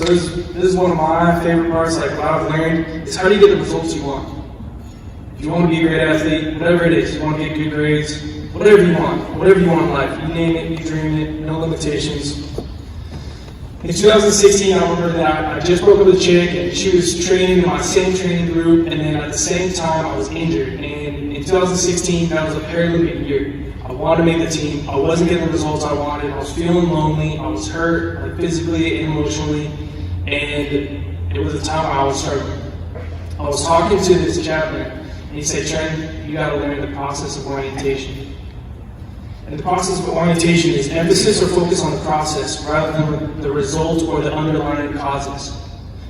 this is one of my favorite parts, like what I've learned, is how do you get the results you want? If you want to be a great athlete, whatever it is, you want to get good grades, whatever you want in life, you name it, you dream it, no limitations. In 2016, I remember that I just broke up with a chick, and she was training in my same training group, and then at the same time, I was injured. And in 2016, that was a Paralympic year. I wanted to make the team. I wasn't getting the results I wanted. I was feeling lonely. I was hurt, like physically and emotionally, and it was a time I was struggling. I was talking to this chaplain, and he said, "Trent, you got to learn the process of orientation." And the process of orientation is emphasis or focus on the process rather than the result or the underlying causes.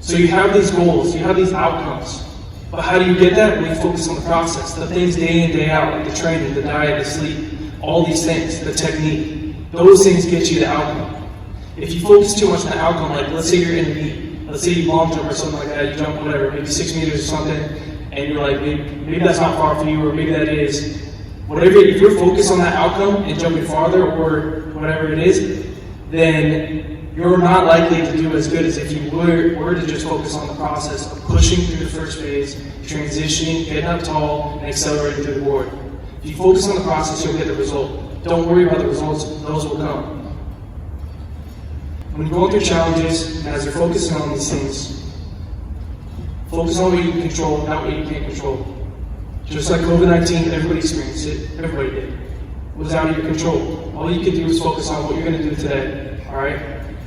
So you have these goals, you have these outcomes, but how do you get that? When you focus on the process, the things day in, day out, like the training, the diet, the sleep, all these things, the technique. Those things get you the outcome. If you focus too much on the outcome, like let's say you're in a meet, let's say you long jump or something like that, you jump whatever, maybe 6 meters or something, and you're like, maybe that's not far for you, or maybe that is. Whatever, if you're focused on that outcome and jumping farther or whatever it is, then you're not likely to do as good as if you were to just focus on the process of pushing through the first phase, transitioning, getting up tall, and accelerating through the board. If you focus on the process, you'll get the result. Don't worry about the results, those will come. When you're going through challenges, and as you're focusing on these things, focus on what you can control, not what you can't control. Just like COVID-19, everybody experienced it. Everybody did. It was out of your control. All you can do is focus on what you're going to do today. All right?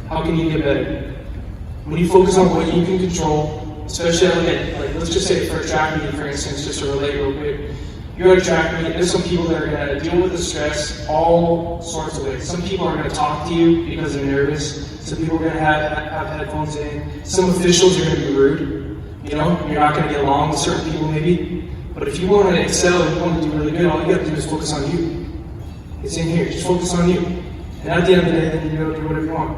How can you get better? When you focus on what you can control, especially like let's just say for a track meet, for instance, just to relate real quick. You're at a track meet. There's some people that are going to deal with the stress all sorts of ways. Some people are going to talk to you because they're nervous. Some people are going to have headphones in. Some officials are going to be rude. You know, you're not going to get along with certain people maybe. But if you want to excel and you want to do really good, all you got to do is focus on you. It's in here. Just focus on you. And at the end of the day, then you go do whatever you want.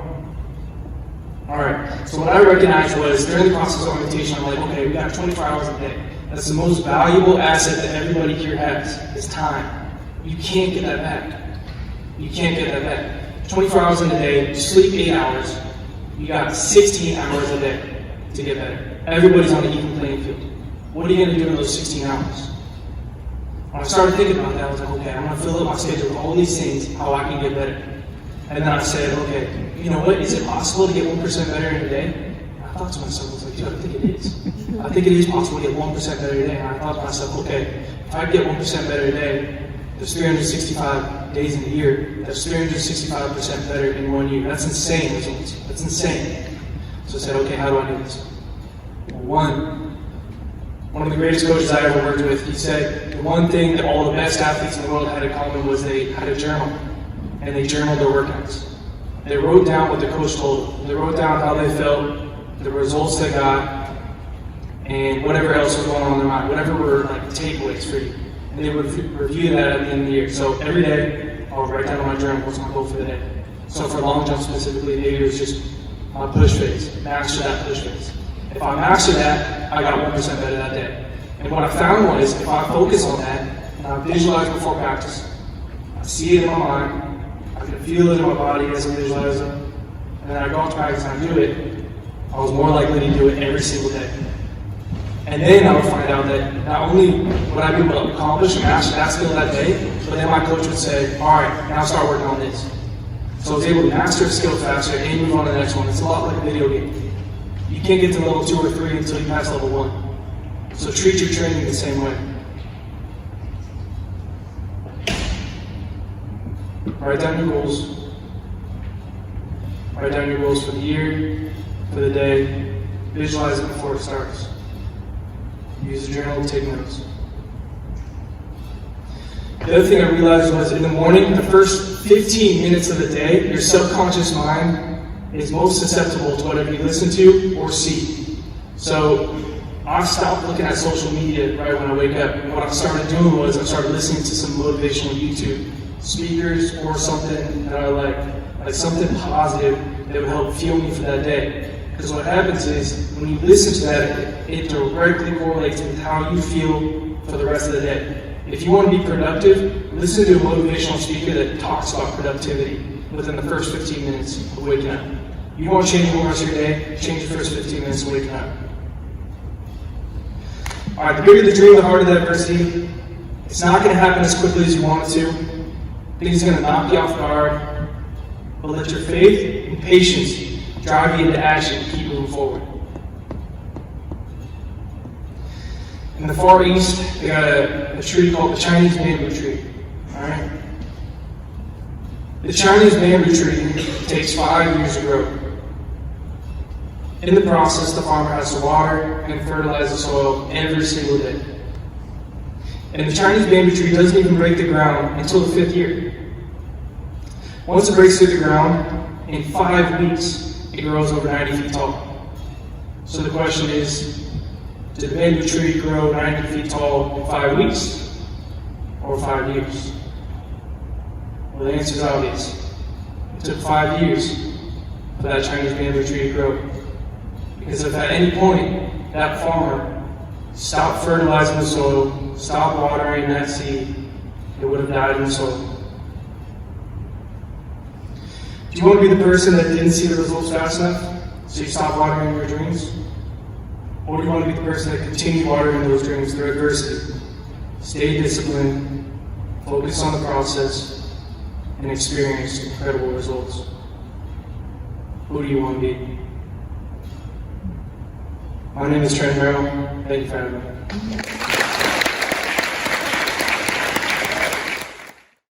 All right. So what I recognized was during the process of orientation, I'm like, okay, we got 24 hours a day. That's the most valuable asset that everybody here has, is time. You can't get that back. You can't get that back. 24 hours in a day, sleep 8 hours. You got 16 hours a day to get better. Everybody's on an even playing field. What are you going to do in those 16 hours? When I started thinking about that, I was like, okay, I'm going to fill up my schedule with all these things, how I can get better. And then I said, okay, you know what? Is it possible to get 1% better in a day? And I thought to myself, I was like, dude, I think it is. I think it is possible to get 1% better a day. And I thought to myself, okay, if I get 1% better a day, there's 365 days in a year. That's 365% better in 1 year. That's insane results. That's insane. So I said, okay, how do I do this? Well, one of the greatest coaches I ever worked with, he said the one thing that all the best athletes in the world had in common was they had a journal, and they journaled their workouts. They wrote down what the coach told them. They wrote down how they felt, the results they got, and whatever else was going on in their mind, whatever were like takeaways for you. And they would review that at the end of the year. So every day, I would write down in my journal what's my goal for the day. So for long jump specifically, maybe it was just my push phase, master that push phase. If I master that, I got 1% better that day. And what I found was, if I focus on that, and I visualize before practice, I see it in my mind, I can feel it in my body as I visualize it, and then I go out to practice and I do it, I was more likely to do it every single day. And then I would find out that not only would I be able to accomplish and master that skill that day, but then my coach would say, all right, now start working on this. So I was able to master a skill faster and move on to the next one. It's a lot like a video game. You can't get to level 2 or 3 until you pass level 1. So treat your training the same way. Write down your goals. Write down your goals for the year, for the day. Visualize it before it starts. Use a journal to take notes. The other thing I realized was in the morning, the first 15 minutes of the day, your subconscious mind is most susceptible to whatever you listen to or see. So I stopped looking at social media right when I wake up. And what I started doing was I started listening to some motivational YouTube speakers or something that I like something positive that would help fuel me for that day. Because what happens is when you listen to that, it directly correlates with how you feel for the rest of the day. If you want to be productive, listen to a motivational speaker that talks about productivity within the first 15 minutes of waking up. You want to change the rest of your day, change the first 15 minutes of waking up. All right, the bigger the dream, the harder the adversity. It's not going to happen as quickly as you want it to. Things are going to knock you off guard. But let your faith and patience drive you into action and keep moving forward. In the Far East, they got a tree called the Chinese bamboo tree. All right? The Chinese bamboo tree takes 5 years to grow. In the process, the farmer has to water and fertilize the soil every single day. And the Chinese bamboo tree doesn't even break the ground until the 5th year. Once it breaks through the ground, in 5 weeks, it grows over 90 feet tall. So the question is, did the bamboo tree grow 90 feet tall in 5 weeks or 5 years? Well, the answer is obvious. It took 5 years for that Chinese bamboo tree to grow. Because if at any point that farmer stopped fertilizing the soil, stopped watering that seed, it would have died in the soil. Do you want to be the person that didn't see the results fast enough, so you stopped watering your dreams? Or do you want to be the person that continued watering those dreams through adversity? Stay disciplined, focus on the process, and experience incredible results. Who do you want to be? My name is Trenton Merrill. Thank you for having me.